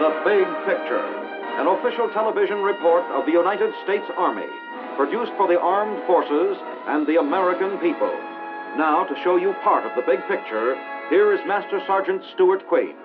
The Big Picture, an official television report of the United States Army, produced for the armed forces and the American people. Now, to show you part of the big picture, here is Master Sergeant Stuart Queen.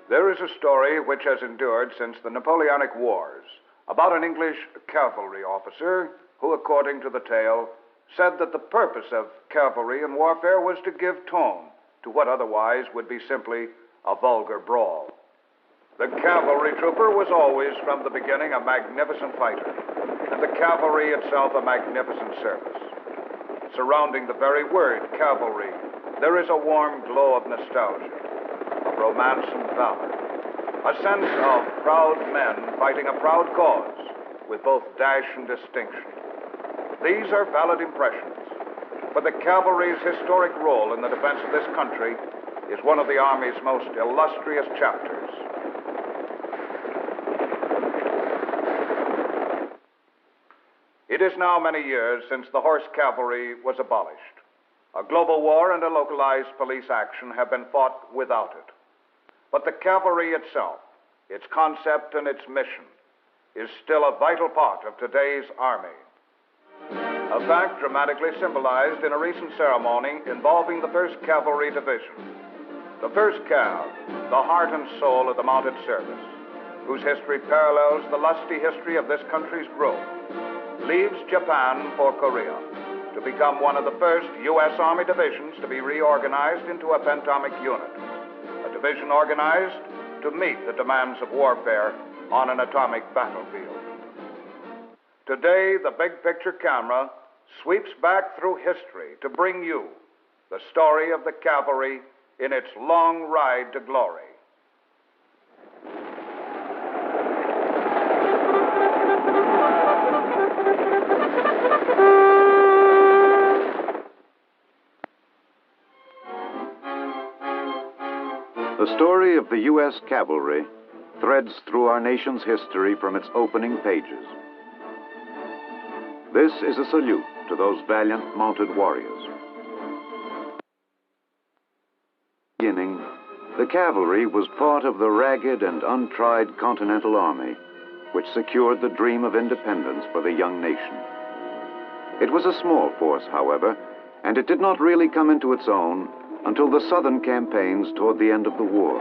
There is a story which has endured since the Napoleonic Wars about an English cavalry officer who, according to the tale, said that the purpose of cavalry in warfare was to give tone to what otherwise would be simply a vulgar brawl. The cavalry trooper was always, from the beginning, a magnificent fighter, and the cavalry itself a magnificent service. Surrounding the very word cavalry, there is a warm glow of nostalgia, of romance and valor, a sense of proud men fighting a proud cause with both dash and distinction. These are valid impressions, for the cavalry's historic role in the defense of this country is one of the Army's most illustrious chapters. It is now many years since the horse cavalry was abolished. A global war and a localized police action have been fought without it. But the cavalry itself, its concept and its mission, is still a vital part of today's Army. A fact dramatically symbolized in a recent ceremony involving the 1st Cavalry Division. The 1st Cav, the heart and soul of the mounted service, whose history parallels the lusty history of this country's growth, leaves Japan for Korea to become one of the first U.S. Army divisions to be reorganized into a pentomic unit, a division organized to meet the demands of warfare on an atomic battlefield. Today, the Big Picture camera sweeps back through history to bring you the story of the cavalry in its long ride to glory. The story of the U.S. Cavalry threads through our nation's history from its opening pages. This is a salute to those valiant mounted warriors. Beginning, the cavalry was part of the ragged and untried Continental Army, which secured the dream of independence for the young nation. It was a small force, however, and it did not really come into its own until the southern campaigns toward the end of the war.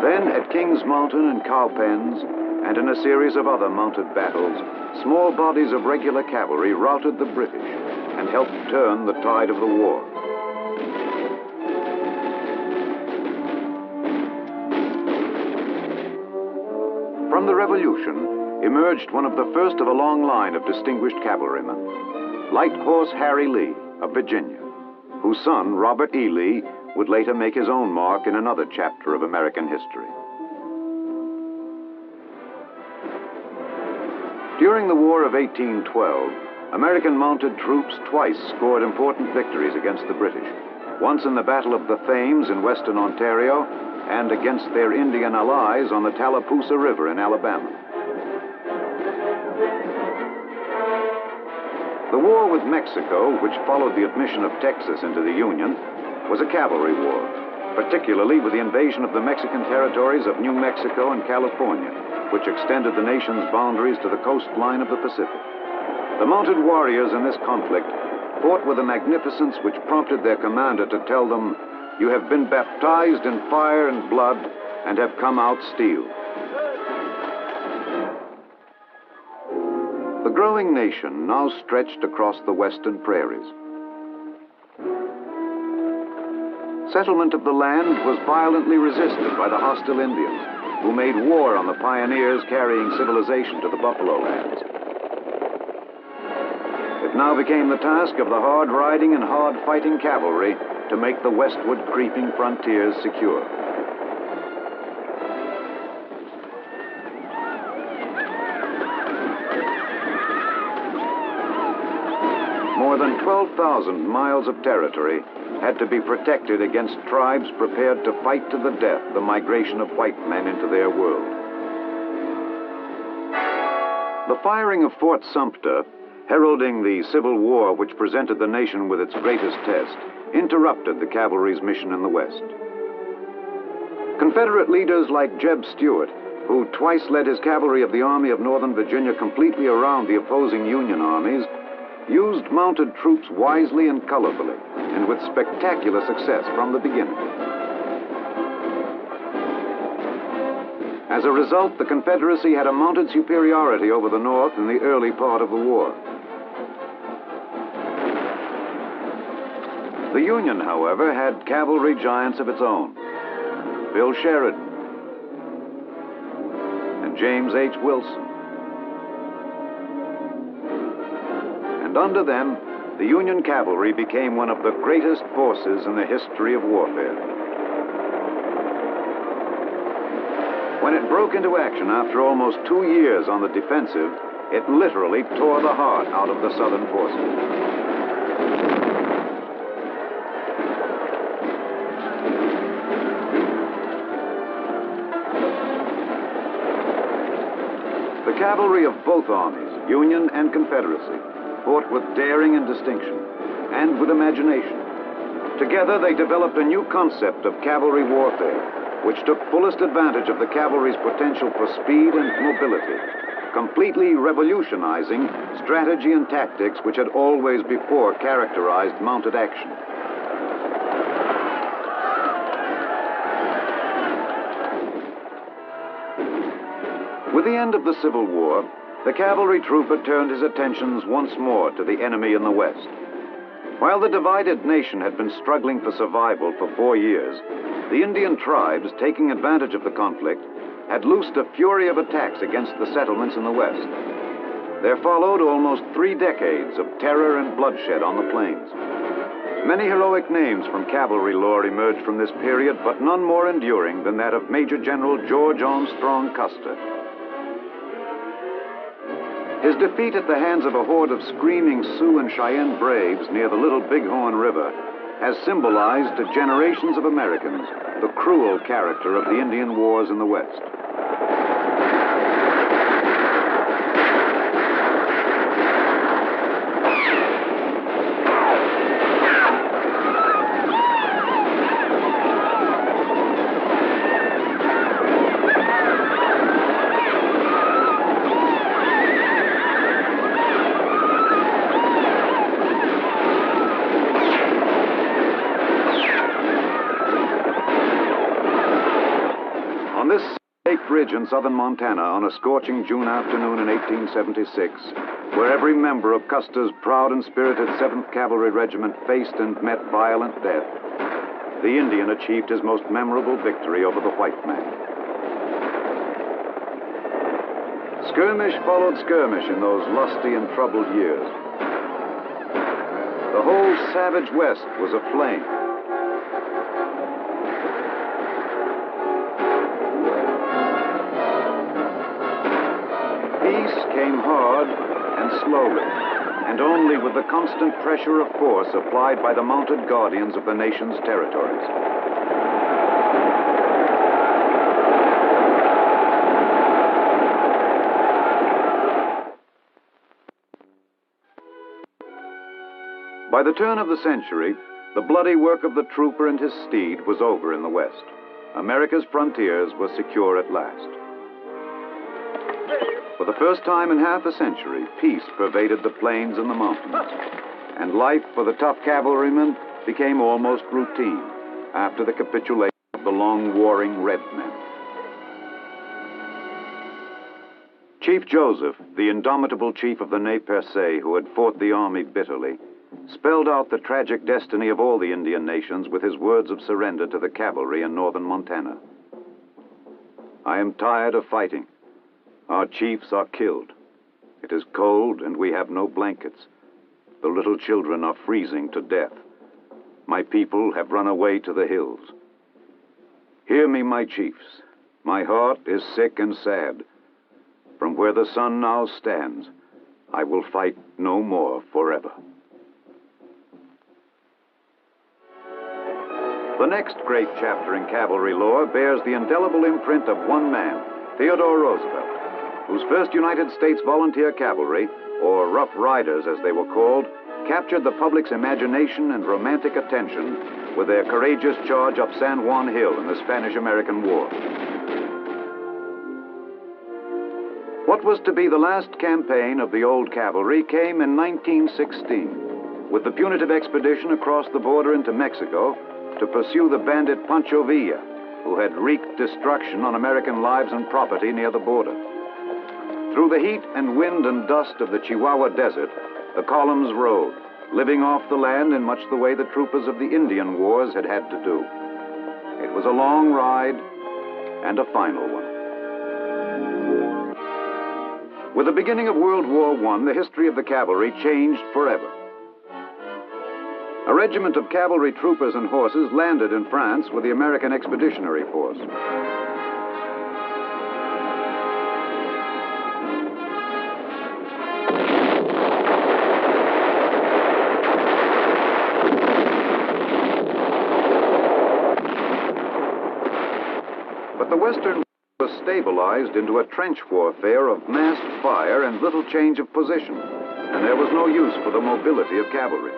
Then, at Kings Mountain and Cowpens, and in a series of other mounted battles, small bodies of regular cavalry routed the British and helped turn the tide of the war. From the Revolution emerged one of the first of a long line of distinguished cavalrymen, Light Horse Harry Lee of Virginia, whose son, Robert E. Lee, would later make his own mark in another chapter of American history. During the War of 1812, American mounted troops twice scored important victories against the British, once in the Battle of the Thames in western Ontario, and against their Indian allies on the Tallapoosa River in Alabama. The war with Mexico, which followed the admission of Texas into the Union, was a cavalry war, particularly with the invasion of the Mexican territories of New Mexico and California, which extended the nation's boundaries to the coastline of the Pacific. The mounted warriors in this conflict fought with a magnificence which prompted their commander to tell them, "You have been baptized in fire and blood and have come out steel." The growing nation now stretched across the western prairies. Settlement of the land was violently resisted by the hostile Indians, who made war on the pioneers carrying civilization to the buffalo lands. It now became the task of the hard-riding and hard-fighting cavalry to make the westward creeping frontiers secure. More than 12,000 miles of territory had to be protected against tribes prepared to fight to the death the migration of white men into their world. The firing of Fort Sumter, heralding the Civil War which presented the nation with its greatest test, interrupted the cavalry's mission in the West. Confederate leaders like Jeb Stuart, who twice led his cavalry of the Army of Northern Virginia completely around the opposing Union armies, used mounted troops wisely and colorfully, and with spectacular success from the beginning. As a result, the Confederacy had a mounted superiority over the North in the early part of the war. The Union, however, had cavalry giants of its own. Bill Sheridan and James H. Wilson. And under them, the Union cavalry became one of the greatest forces in the history of warfare. When it broke into action after almost 2 years on the defensive, it literally tore the heart out of the Southern forces. The cavalry of both armies, Union and Confederacy, fought with daring and distinction, and with imagination. Together, they developed a new concept of cavalry warfare, which took fullest advantage of the cavalry's potential for speed and mobility, completely revolutionizing strategy and tactics which had always before characterized mounted action. With the end of the Civil War, the cavalry trooper turned his attentions once more to the enemy in the West. While the divided nation had been struggling for survival for 4 years, the Indian tribes, taking advantage of the conflict, had loosed a fury of attacks against the settlements in the West. There followed almost 3 decades of terror and bloodshed on the plains. Many heroic names from cavalry lore emerged from this period, but none more enduring than that of Major General George Armstrong Custer. His defeat at the hands of a horde of screaming Sioux and Cheyenne braves near the Little Bighorn River has symbolized to generations of Americans the cruel character of the Indian wars in the West. Ridge in southern Montana on a scorching June afternoon in 1876, where every member of Custer's proud and spirited 7th Cavalry Regiment faced and met violent death, the Indian achieved his most memorable victory over the white man. Skirmish followed skirmish in those lusty and troubled years. The whole savage West was aflame. Came hard and slowly, and only with the constant pressure of force applied by the mounted guardians of the nation's territories. By the turn of the century, the bloody work of the trooper and his steed was over in the West. America's frontiers were secure at last. For the first time in half a century, peace pervaded the plains and the mountains, and life for the tough cavalrymen became almost routine after the capitulation of the long-warring red men. Chief Joseph, the indomitable chief of the Nez Perce who had fought the army bitterly, spelled out the tragic destiny of all the Indian nations with his words of surrender to the cavalry in northern Montana. I am tired of fighting. Our chiefs are killed. It is cold and we have no blankets. The little children are freezing to death. My people have run away to the hills. Hear me, my chiefs. My heart is sick and sad. From where the sun now stands, I will fight no more forever. The next great chapter in cavalry lore bears the indelible imprint of one man, Theodore Roosevelt, whose first United States Volunteer Cavalry, or Rough Riders as they were called, captured the public's imagination and romantic attention with their courageous charge up San Juan Hill in the Spanish-American War. What was to be the last campaign of the old cavalry came in 1916, with the punitive expedition across the border into Mexico to pursue the bandit Pancho Villa, who had wreaked destruction on American lives and property near the border. Through the heat and wind and dust of the Chihuahua Desert, the columns rode, living off the land in much the way the troopers of the Indian Wars had had to do. It was a long ride and a final one. With the beginning of World War I, the history of the cavalry changed forever. A regiment of cavalry troopers and horses landed in France with the American Expeditionary Force. But the Western was stabilized into a trench warfare of massed fire and little change of position, and there was no use for the mobility of cavalry.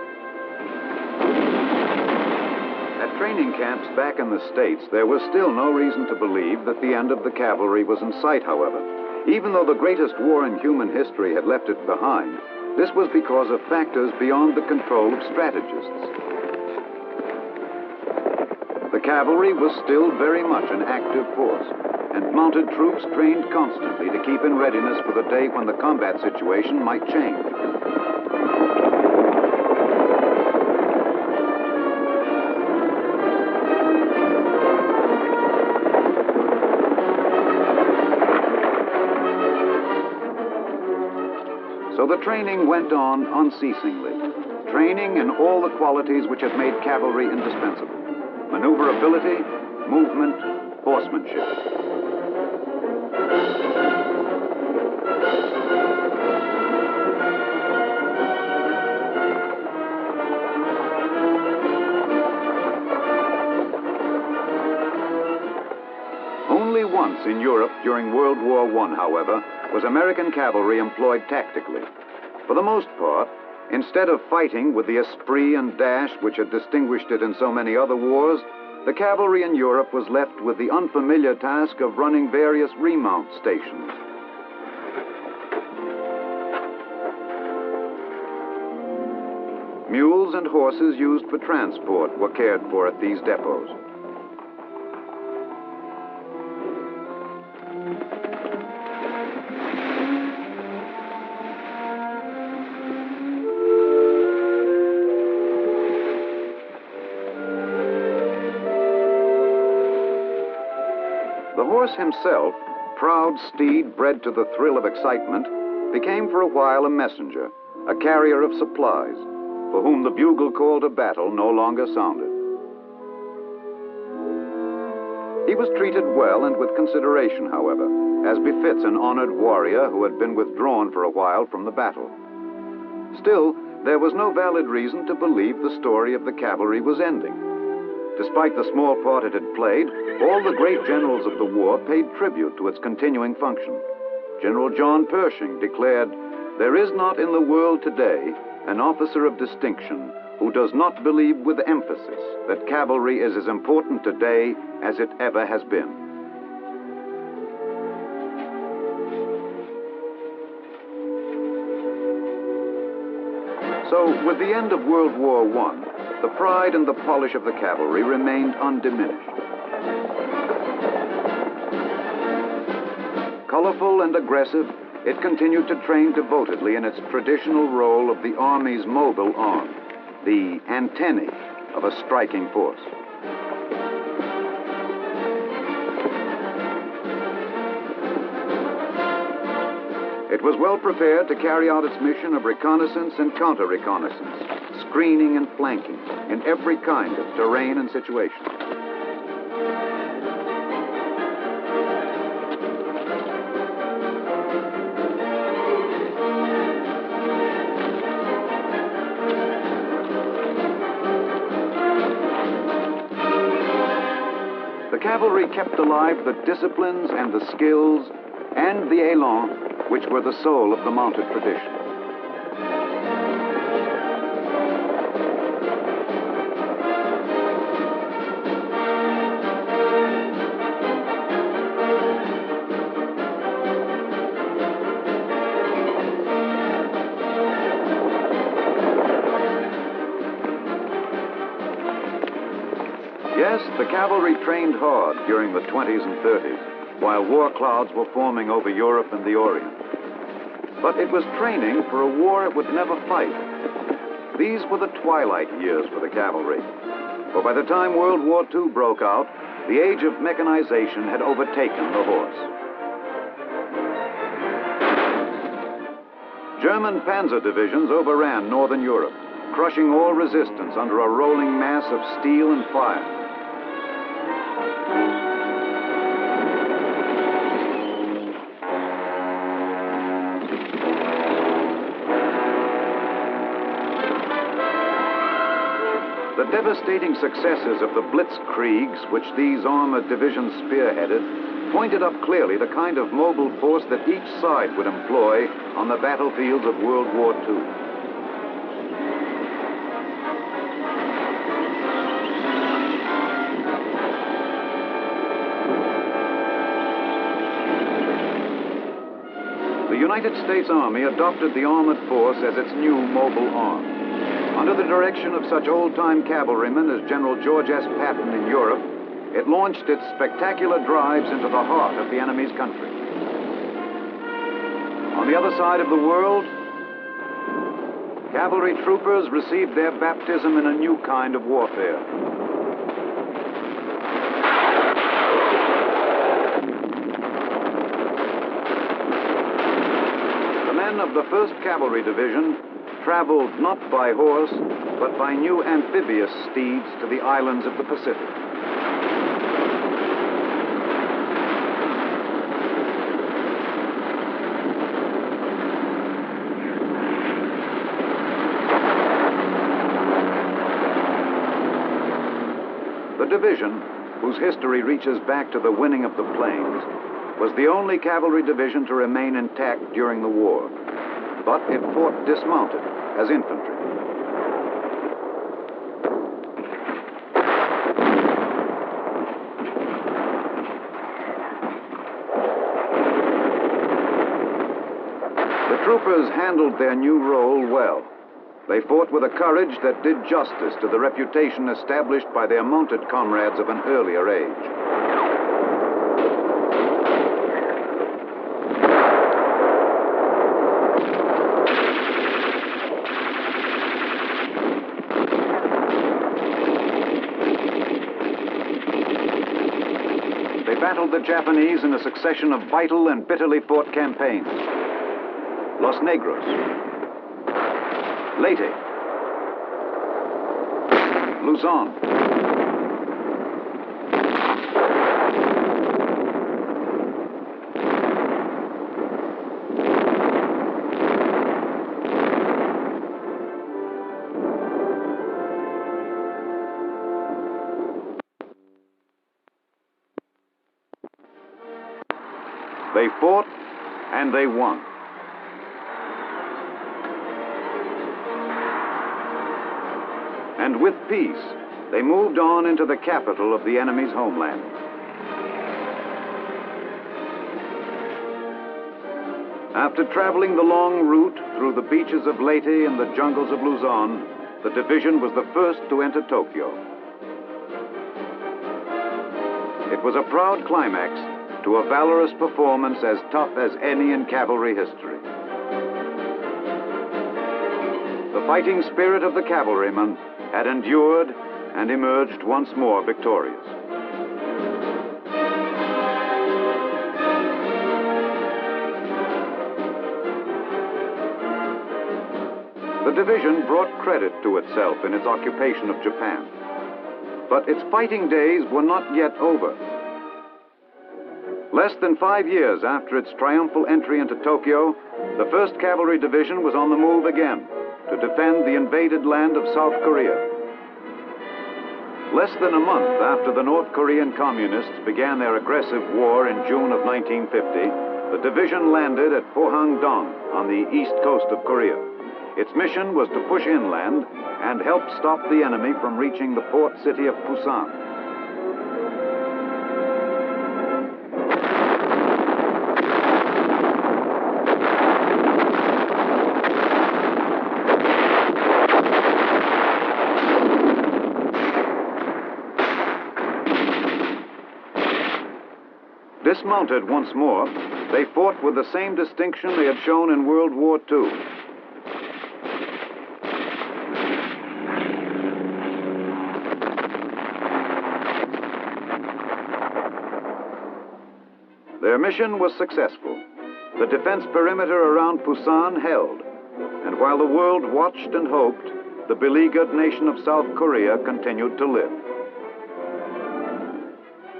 At training camps back in the States, there was still no reason to believe that the end of the cavalry was in sight, however. Even though the greatest war in human history had left it behind, this was because of factors beyond the control of strategists. The cavalry was still very much an active force, and mounted troops trained constantly to keep in readiness for the day when the combat situation might change. So the training went on unceasingly, training in all the qualities which had made cavalry indispensable: maneuverability, movement, horsemanship. Only once in Europe during World War I, however, was American cavalry employed tactically. For the most part, instead of fighting with the esprit and dash which had distinguished it in so many other wars, the cavalry in Europe was left with the unfamiliar task of running various remount stations. Mules and horses used for transport were cared for at these depots. The horse himself, proud steed bred to the thrill of excitement, became for a while a messenger, a carrier of supplies, for whom the bugle call to battle no longer sounded. He was treated well and with consideration, however, as befits an honored warrior who had been withdrawn for a while from the battle. Still, there was no valid reason to believe the story of the cavalry was ending. Despite the small part it had played, all the great generals of the war paid tribute to its continuing function. General John Pershing declared, "There is not in the world today an officer of distinction who does not believe with emphasis that cavalry is as important today as it ever has been." So, with the end of World War I, the pride and the polish of the cavalry remained undiminished. Colorful and aggressive, it continued to train devotedly in its traditional role of the Army's mobile arm, the antennae of a striking force. It was well prepared to carry out its mission of reconnaissance and counter-reconnaissance, screening and flanking in every kind of terrain and situation. The cavalry kept alive the disciplines and the skills and the élan which were the soul of the mounted tradition. The cavalry trained hard during the 20s and 30s, while war clouds were forming over Europe and the Orient. But it was training for a war it would never fight. These were the twilight years for the cavalry. For by the time World War II broke out, the age of mechanization had overtaken the horse. German panzer divisions overran northern Europe, crushing all resistance under a rolling mass of steel and fire. The devastating successes of the blitzkriegs, which these armored divisions spearheaded, pointed up clearly the kind of mobile force that each side would employ on the battlefields of World War II. The United States Army adopted the armored force as its new mobile arm. Under the direction of such old-time cavalrymen as General George S. Patton in Europe, it launched its spectacular drives into the heart of the enemy's country. On the other side of the world, cavalry troopers received their baptism in a new kind of warfare. The men of the 1st Cavalry Division traveled not by horse, but by new amphibious steeds to the islands of the Pacific. The division, whose history reaches back to the winning of the plains, was the only cavalry division to remain intact during the war, but it fought dismounted as infantry. The troopers handled their new role well. They fought with a courage that did justice to the reputation established by their mounted comrades of an earlier age. They battled the Japanese in a succession of vital and bitterly fought campaigns. Los Negros, Leyte, Luzon, they fought and they won. And with peace, they moved on into the capital of the enemy's homeland. After traveling the long route through the beaches of Leyte and the jungles of Luzon, the division was the first to enter Tokyo. It was a proud climax to a valorous performance as tough as any in cavalry history. The fighting spirit of the cavalrymen had endured and emerged once more victorious. The division brought credit to itself in its occupation of Japan. But its fighting days were not yet over. Less than 5 years after its triumphal entry into Tokyo, the 1st Cavalry Division was on the move again to defend the invaded land of South Korea. Less than a month after the North Korean communists began their aggressive war in June of 1950, the division landed at Pohang-dong on the east coast of Korea. Its mission was to push inland and help stop the enemy from reaching the port city of Busan. Dismounted once more, they fought with the same distinction they had shown in World War II. Their mission was successful. The defense perimeter around Busan held, and while the world watched and hoped, the beleaguered nation of South Korea continued to live.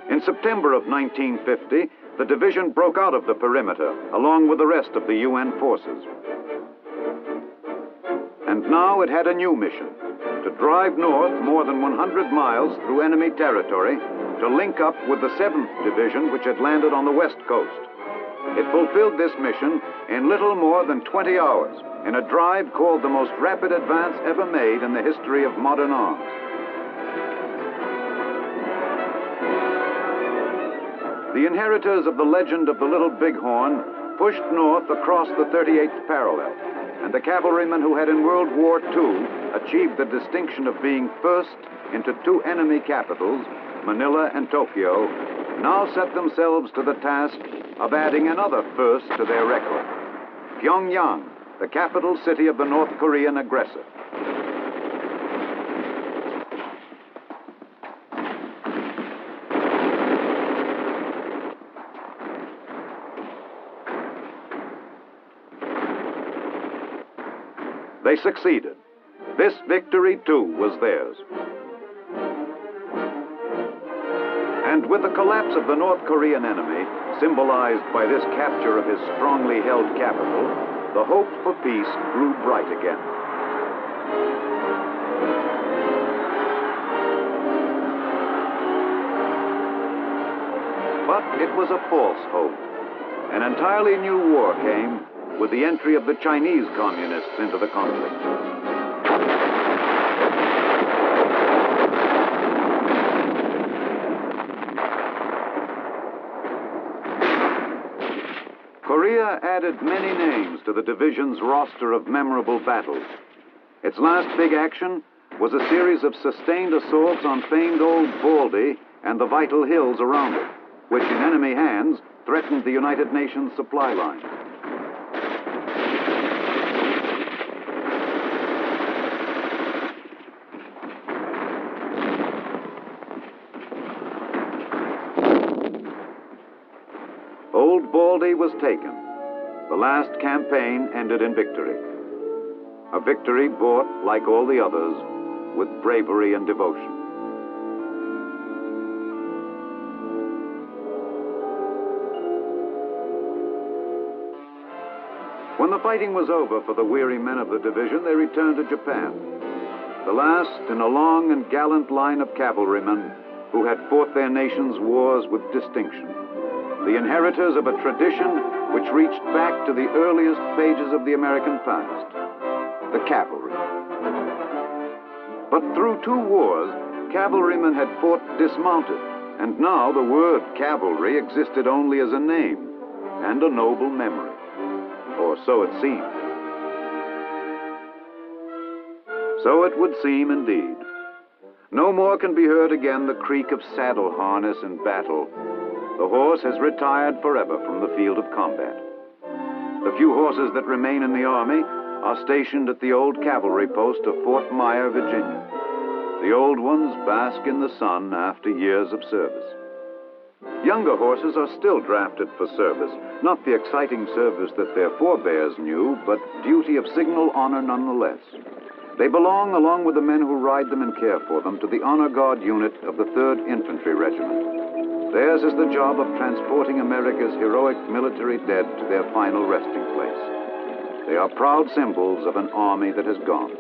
In September of 1950, the division broke out of the perimeter, along with the rest of the UN forces. And now it had a new mission, to drive north more than 100 miles through enemy territory to link up with the 7th Division, which had landed on the west coast. It fulfilled this mission in little more than 20 hours, in a drive called the most rapid advance ever made in the history of modern arms. The inheritors of the legend of the Little Bighorn pushed north across the 38th parallel, and the cavalrymen who had in World War II achieved the distinction of being first into 2 enemy capitals, Manila and Tokyo, now set themselves to the task of adding another first to their record: Pyongyang, the capital city of the North Korean aggressor. They succeeded. This victory, too, was theirs. And with the collapse of the North Korean enemy, symbolized by this capture of his strongly held capital, the hope for peace grew bright again. But it was a false hope. An entirely new war came with the entry of the Chinese communists into the conflict. Korea added many names to the division's roster of memorable battles. Its last big action was a series of sustained assaults on famed Old Baldy and the vital hills around it, which in enemy hands threatened the United Nations supply line. Old Baldy was taken. The last campaign ended in victory. A victory bought, like all the others, with bravery and devotion. When the fighting was over for the weary men of the division, they returned to Japan. The last in a long and gallant line of cavalrymen who had fought their nation's wars with distinction. The inheritors of a tradition which reached back to the earliest pages of the American past, the cavalry. But through 2 wars, cavalrymen had fought dismounted, and now the word cavalry existed only as a name and a noble memory, or so it seemed. So it would seem indeed. No more can be heard again the creak of saddle harness in battle. The horse has retired forever from the field of combat. The few horses that remain in the Army are stationed at the old cavalry post of Fort Myer, Virginia. The old ones bask in the sun after years of service. Younger horses are still drafted for service, not the exciting service that their forebears knew, but duty of signal honor nonetheless. They belong, along with the men who ride them and care for them, to the Honor Guard unit of the 3rd Infantry Regiment. Theirs is the job of transporting America's heroic military dead to their final resting place. They are proud symbols of an army that has gone.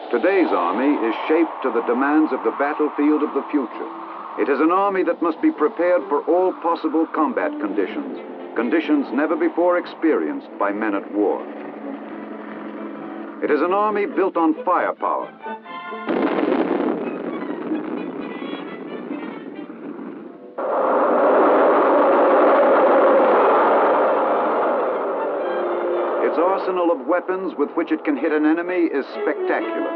Today's army is shaped to the demands of the battlefield of the future. It is an army that must be prepared for all possible combat conditions, conditions never before experienced by men at war. It is an army built on firepower. It's arsenal of weapons with which it can hit an enemy is spectacular.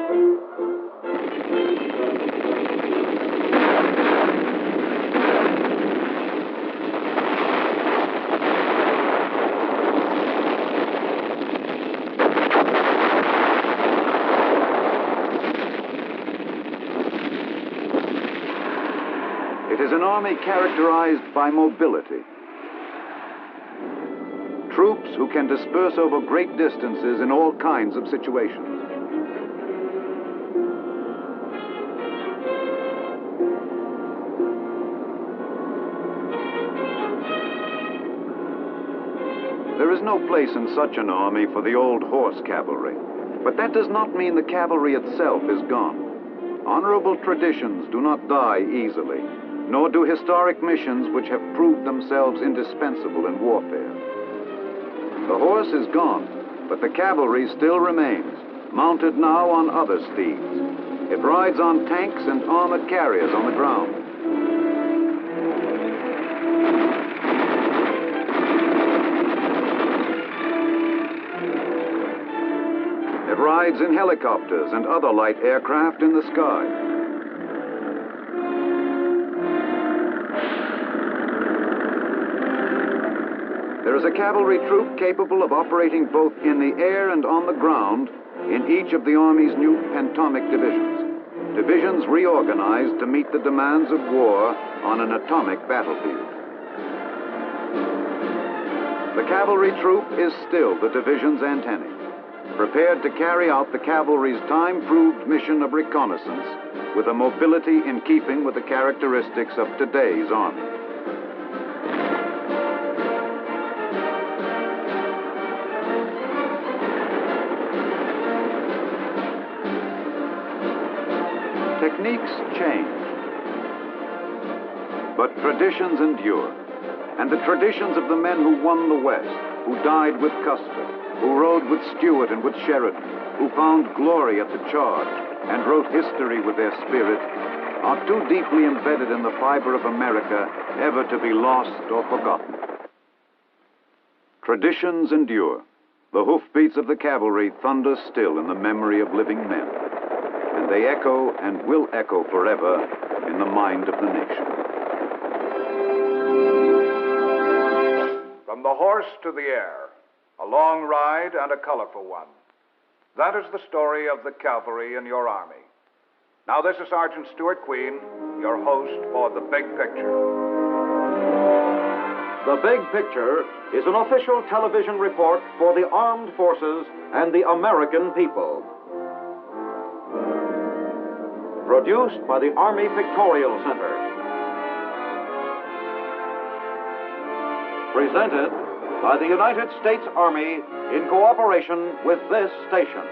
It is an army characterized by mobility. Troops who can disperse over great distances in all kinds of situations. There is no place in such an army for the old horse cavalry, but that does not mean the cavalry itself is gone. Honorable traditions do not die easily, nor do historic missions which have proved themselves indispensable in warfare. The horse is gone, but the cavalry still remains, mounted now on other steeds. It rides on tanks and armored carriers on the ground. It rides in helicopters and other light aircraft in the sky. There is a cavalry troop capable of operating both in the air and on the ground in each of the Army's new pentomic divisions. Divisions reorganized to meet the demands of war on an atomic battlefield. The cavalry troop is still the division's antennae, prepared to carry out the cavalry's time-proved mission of reconnaissance with a mobility in keeping with the characteristics of today's Army. Techniques change, but traditions endure. And the traditions of the men who won the West, who died with Custer, who rode with Stuart and with Sheridan, who found glory at the charge and wrote history with their spirit, are too deeply embedded in the fiber of America ever to be lost or forgotten. Traditions endure. The hoofbeats of the cavalry thunder still in the memory of living men. And they echo and will echo forever in the mind of the nation. From the horse to the air, a long ride and a colorful one. That is the story of the cavalry in your army. Now this is Sergeant Stuart Queen, your host for The Big Picture. The Big Picture is an official television report for the armed forces and the American people. Produced by the Army Pictorial Center. Presented by the United States Army in cooperation with this station.